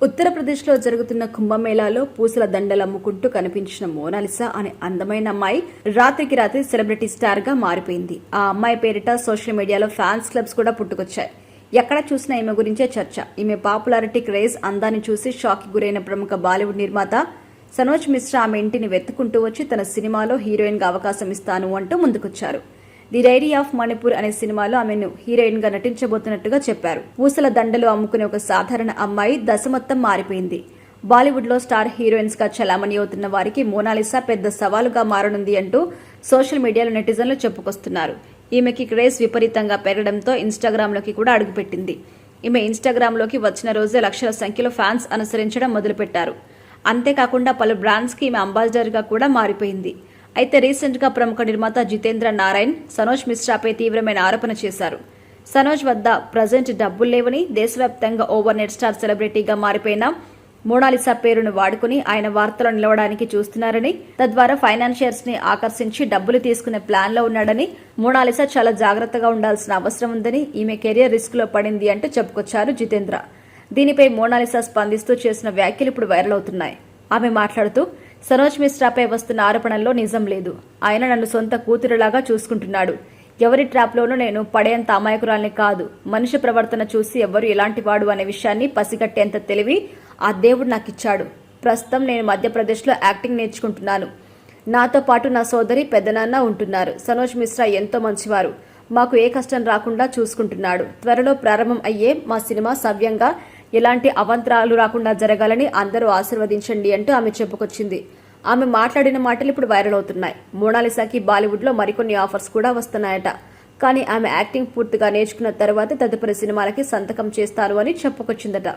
ఉత్తరప్రదేశ్లో జరుగుతున్న కుంభమేళాలో పూసల దండలు అమ్ముకుంటూ కనిపించిన మోనాలిసా అనే అందమైన అమ్మాయి రాత్రికి రాత్రి సెలబ్రిటీ స్టార్ గా మారిపోయింది. ఆ అమ్మాయి పేరిట సోషల్ మీడియాలో ఫ్యాన్స్ క్లబ్స్ కూడా పుట్టుకొచ్చాయి. ఎక్కడ చూసినా ఈమె గురించే చర్చ. ఈమె పాపులారిటీ క్రేజ్ అందాన్ని చూసి షాక్ కి గురైన ప్రముఖ బాలీవుడ్ నిర్మాత సనోజ్ మిశ్రా ఆమె ఇంటిని వెతుకుంటూ వచ్చి తన సినిమాలో హీరోయిన్ గా అవకాశం ఇస్తాను అంటూ ముందుకొచ్చారు. ది డైరీ ఆఫ్ మణిపూర్ అనే సినిమాలో ఆమెను హీరోయిన్ గా నటించబోతున్నట్టుగా చెప్పారు. పూసల దండలు అమ్ముకునే ఒక సాధారణ అమ్మాయి దశ మొత్తం మారిపోయింది. బాలీవుడ్ లో స్టార్ హీరోయిన్స్ గా చలామణి అవుతున్న వారికి మోనాలిసా పెద్ద సవాలుగా మారనుంది అంటూ సోషల్ మీడియాలో నెటిజన్లు చెప్పుకొస్తున్నారు. ఈమెకి క్రేజ్ విపరీతంగా పెరగడంతో ఇన్స్టాగ్రామ్ లోకి కూడా అడుగుపెట్టింది. ఈమె ఇన్స్టాగ్రామ్ లోకి వచ్చిన రోజే లక్షల సంఖ్యలో ఫ్యాన్స్ అనుసరించడం మొదలుపెట్టారు. అంతేకాకుండా పలు బ్రాండ్స్ కి ఈమె అంబాసిడర్ గా కూడా మారిపోయింది. అయితే రీసెంట్ గా ప్రముఖ నిర్మాత జితేంద్ర నారాయణ్ సనోజ్ మిశ్రాపై తీవ్రమైన ఆరోపణ చేశారు. సనోజ్ వద్ద ప్రజెంట్ డబ్బులు లేవని, దేశవ్యాప్తంగా ఓవర్ నెట్ స్టార్ సెలబ్రిటీగా మారిపోయిన మోనాలిసా పేరును వాడుకుని ఆయన వార్తలో నిలవడానికి చూస్తున్నారని, తద్వారా ఫైనాన్షియర్స్ ని ఆకర్షించి డబ్బులు తీసుకునే ప్లాన్ లో ఉన్నాడని, మోనాలిసా చాలా జాగ్రత్తగా ఉండాల్సిన అవసరం ఉందని, ఈమె కెరియర్ రిస్క్ లో పడింది అంటూ చెప్పుకొచ్చారు జితేంద్ర. దీనిపై మోనాలిసా స్పందిస్తూ చేసిన వ్యాఖ్యలు ఇప్పుడు వైరల్ అవుతున్నాయి. ఆమె మాట్లాడుతూ, సనోజ్ మిశ్రాపై వస్తున్న ఆరోపణల్లో నిజం లేదు. ఆయన నన్ను సొంత కూతురులాగా చూసుకుంటున్నాడు. ఎవరి ట్రాప్లోనూ నేను పడేంత అమాయకురాల్ని కాదు. మనిషి ప్రవర్తన చూసి ఎవరు ఎలాంటి వాడు అనే విషయాన్ని పసిగట్టేంత తెలివి ఆ దేవుడు నాకిచ్చాడు. ప్రస్తుతం నేను మధ్యప్రదేశ్లో యాక్టింగ్ నేర్చుకుంటున్నాను. నాతో పాటు నా సోదరి పెద్దనాన్న ఉంటున్నారు. సనోజ్ మిశ్రా ఎంతో మంచివారు. మాకు ఏ కష్టం రాకుండా చూసుకుంటున్నాడు. త్వరలో ప్రారంభం అయ్యే మా సినిమా సవ్యంగా ఎలాంటి అవంతరాలు రాకుండా జరగాలని అందరూ ఆశీర్వదించండి అంటూ ఆమె చెప్పుకొచ్చింది. ఆమె మాట్లాడిన మాటలు ఇప్పుడు వైరల్ అవుతున్నాయి. మోనాలిసాకి బాలీవుడ్ లో మరికొన్ని ఆఫర్స్ కూడా వస్తున్నాయట. కానీ ఆమె యాక్టింగ్ పూర్తిగా నేర్చుకున్న తర్వాత తదుపరి సినిమాలకి సంతకం చేస్తారు అని చెప్పుకొచ్చిందట.